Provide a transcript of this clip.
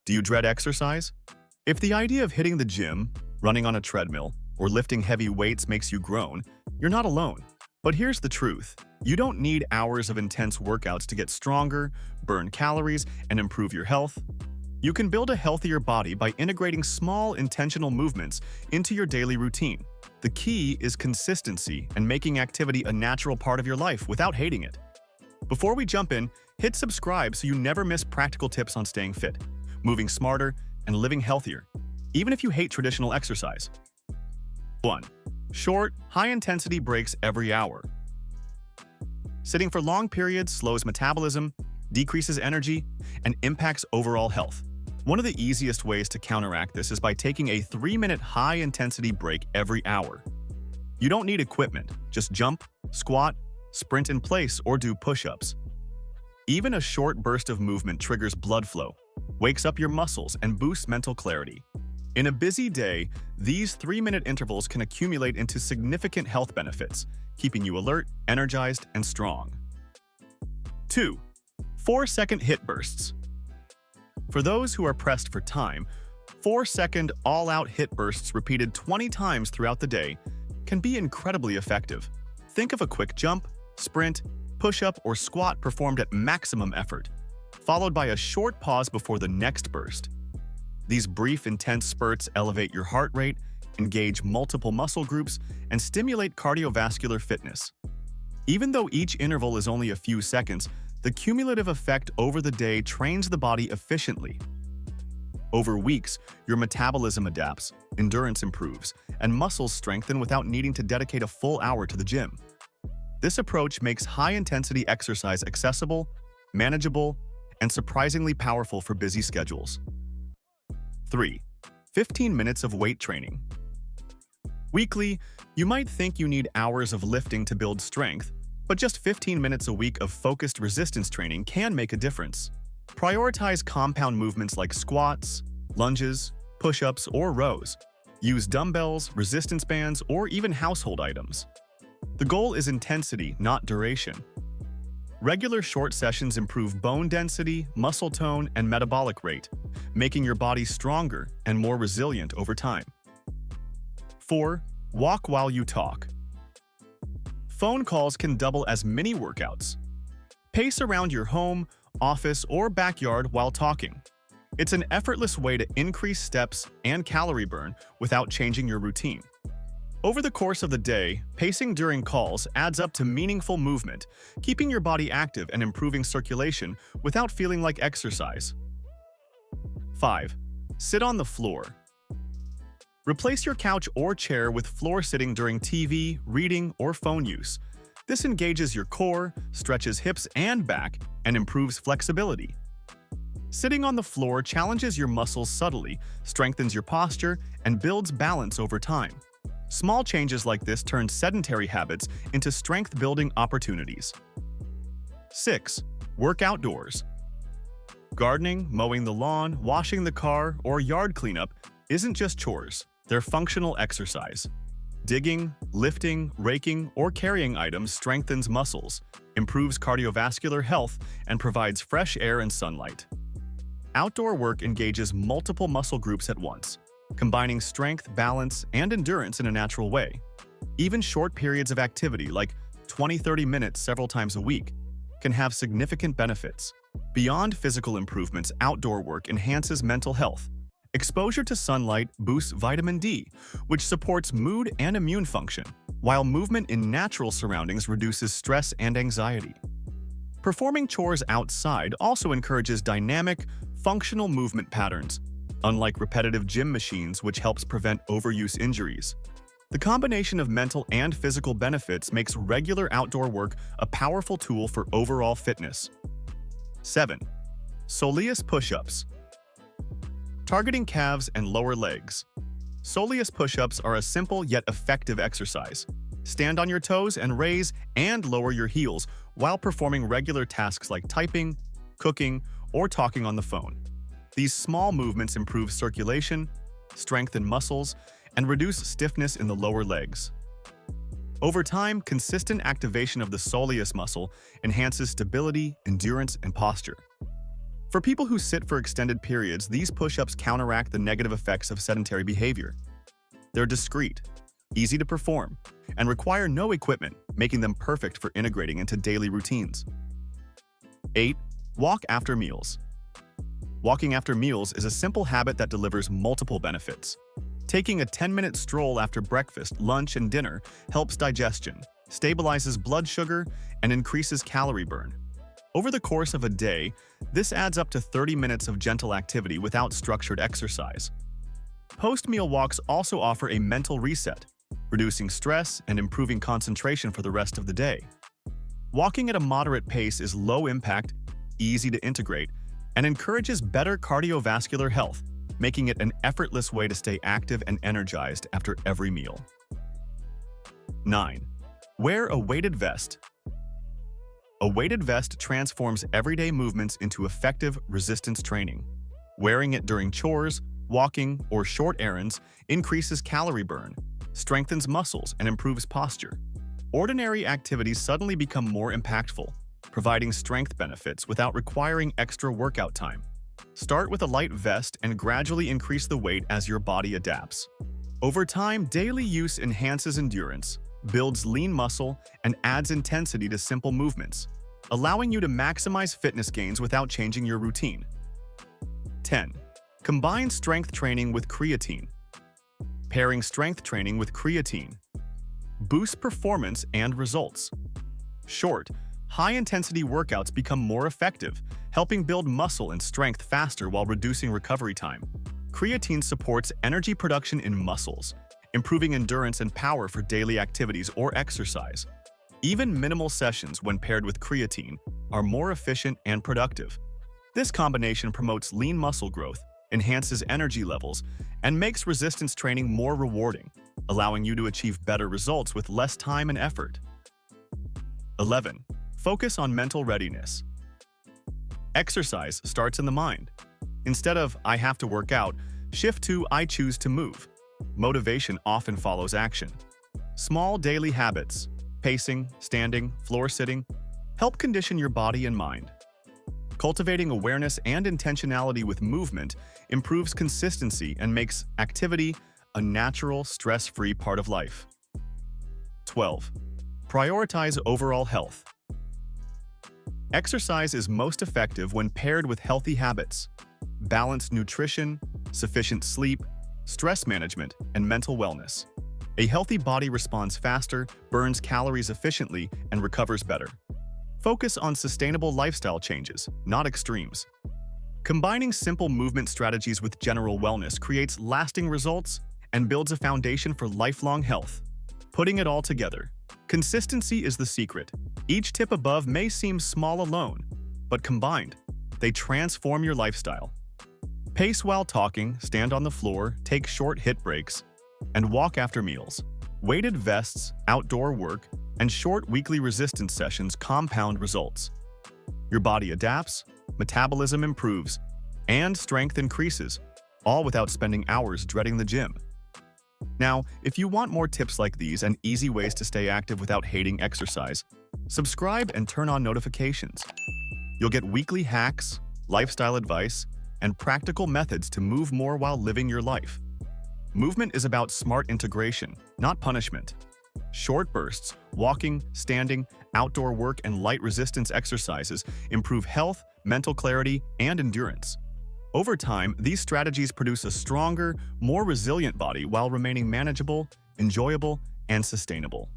Do you dread exercise? If the idea of hitting the gym, running on a treadmill, or lifting heavy weights makes you groan, you're not alone. But here's the truth. You don't need hours of intense workouts to get stronger, burn calories, and improve your health. You can build a healthier body by integrating small, intentional movements into your daily routine. The key is consistency and making activity a natural part of your life without hating it. Before we jump in, hit subscribe so you never miss practical tips on staying fit, moving smarter, and living healthier, even if you hate traditional exercise. 1. Short, high-intensity breaks every hour. Sitting for long periods slows metabolism, decreases energy, and impacts overall health. One of the easiest ways to counteract this is by taking a 3-minute high-intensity break every hour. You don't need equipment, just jump, squat, sprint in place, or do push-ups. Even a short burst of movement triggers blood flow, wakes up your muscles, and boosts mental clarity. In a busy day, these 3-minute intervals can accumulate into significant health benefits, keeping you alert, energized, and strong. 2. 4-second hit bursts. For those who are pressed for time, 4-second all-out hit bursts repeated 20 times throughout the day can be incredibly effective. Think of a quick jump, sprint, push-up, or squat performed at maximum effort, followed by a short pause before the next burst. These brief, intense spurts elevate your heart rate, engage multiple muscle groups, and stimulate cardiovascular fitness. Even though each interval is only a few seconds, the cumulative effect over the day trains the body efficiently. Over weeks, your metabolism adapts, endurance improves, and muscles strengthen without needing to dedicate a full hour to the gym. This approach makes high-intensity exercise accessible, manageable, and surprisingly powerful for busy schedules. 3. 15 minutes of weight training. Weekly, you might think you need hours of lifting to build strength, but just 15 minutes a week of focused resistance training can make a difference. Prioritize compound movements like squats, lunges, push-ups, or rows. Use dumbbells, resistance bands, or even household items. The goal is intensity, not duration. Regular short sessions improve bone density, muscle tone, and metabolic rate, making your body stronger and more resilient over time. 4. Walk while you talk. Phone calls can double as mini workouts. Pace around your home, office, or backyard while talking. It's an effortless way to increase steps and calorie burn without changing your routine. Over the course of the day, pacing during calls adds up to meaningful movement, keeping your body active and improving circulation without feeling like exercise. 5. Sit on the floor. Replace your couch or chair with floor sitting during TV, reading, or phone use. This engages your core, stretches hips and back, and improves flexibility. Sitting on the floor challenges your muscles subtly, strengthens your posture, and builds balance over time. Small changes like this turn sedentary habits into strength-building opportunities. 6. Work outdoors. Gardening, mowing the lawn, washing the car, or yard cleanup isn't just chores. They're functional exercise. Digging, lifting, raking, or carrying items strengthens muscles, improves cardiovascular health, and provides fresh air and sunlight. Outdoor work engages multiple muscle groups at once, combining strength, balance, and endurance in a natural way. Even short periods of activity, like 20-30 minutes several times a week, can have significant benefits. Beyond physical improvements, outdoor work enhances mental health. Exposure to sunlight boosts vitamin D, which supports mood and immune function, while movement in natural surroundings reduces stress and anxiety. Performing chores outside also encourages dynamic, functional movement patterns, unlike repetitive gym machines, which helps prevent overuse injuries. The combination of mental and physical benefits makes regular outdoor work a powerful tool for overall fitness. 7. Soleus push-ups. Targeting calves and lower legs. Soleus push-ups are a simple yet effective exercise. Stand on your toes and raise and lower your heels while performing regular tasks like typing, cooking, or talking on the phone. These small movements improve circulation, strengthen muscles, and reduce stiffness in the lower legs. Over time, consistent activation of the soleus muscle enhances stability, endurance, and posture. For people who sit for extended periods, these push-ups counteract the negative effects of sedentary behavior. They're discreet, easy to perform, and require no equipment, making them perfect for integrating into daily routines. 8. Walk after meals. Walking after meals is a simple habit that delivers multiple benefits. Taking a 10-minute stroll after breakfast, lunch, and dinner helps digestion, stabilizes blood sugar, and increases calorie burn. Over the course of a day, this adds up to 30 minutes of gentle activity without structured exercise. Post-meal walks also offer a mental reset, reducing stress and improving concentration for the rest of the day. Walking at a moderate pace is low impact, easy to integrate, and encourages better cardiovascular health, making it an effortless way to stay active and energized after every meal. 9. Wear a weighted vest. A weighted vest transforms everyday movements into effective resistance training. Wearing it during chores, walking, or short errands increases calorie burn, strengthens muscles, and improves posture. Ordinary activities suddenly become more impactful, providing strength benefits without requiring extra workout time. Start with a light vest and gradually increase the weight as your body adapts. Over time, daily use enhances endurance, builds lean muscle, and adds intensity to simple movements, allowing you to maximize fitness gains without changing your routine. 10. Combine strength training with creatine. Pairing strength training with creatine boosts performance and results. Short, high-intensity workouts become more effective, helping build muscle and strength faster while reducing recovery time. Creatine supports energy production in muscles, improving endurance and power for daily activities or exercise. Even minimal sessions, when paired with creatine, are more efficient and productive. This combination promotes lean muscle growth, enhances energy levels, and makes resistance training more rewarding, allowing you to achieve better results with less time and effort. 11. Focus on mental readiness. Exercise starts in the mind. Instead of "I have to work out," shift to "I choose to move." Motivation often follows action. Small daily habits, pacing, standing, floor sitting, help condition your body and mind. Cultivating awareness and intentionality with movement improves consistency and makes activity a natural, stress-free part of life. 12. Prioritize overall health. Exercise is most effective when paired with healthy habits. Balanced nutrition, sufficient sleep, stress management, and mental wellness. A healthy body responds faster, burns calories efficiently, and recovers better. Focus on sustainable lifestyle changes, not extremes. Combining simple movement strategies with general wellness creates lasting results and builds a foundation for lifelong health. Putting it all together, consistency is the secret. Each tip above may seem small alone, but combined, they transform your lifestyle. Pace while talking, stand on the floor, take short hit breaks, and walk after meals. Weighted vests, outdoor work, and short weekly resistance sessions compound results. Your body adapts, metabolism improves, and strength increases, all without spending hours dreading the gym. Now, if you want more tips like these and easy ways to stay active without hating exercise, subscribe and turn on notifications. You'll get weekly hacks, lifestyle advice, and practical methods to move more while living your life. Movement is about smart integration, not punishment. Short bursts, walking, standing, outdoor work, and light resistance exercises improve health, mental clarity, and endurance. Over time, these strategies produce a stronger, more resilient body while remaining manageable, enjoyable, and sustainable.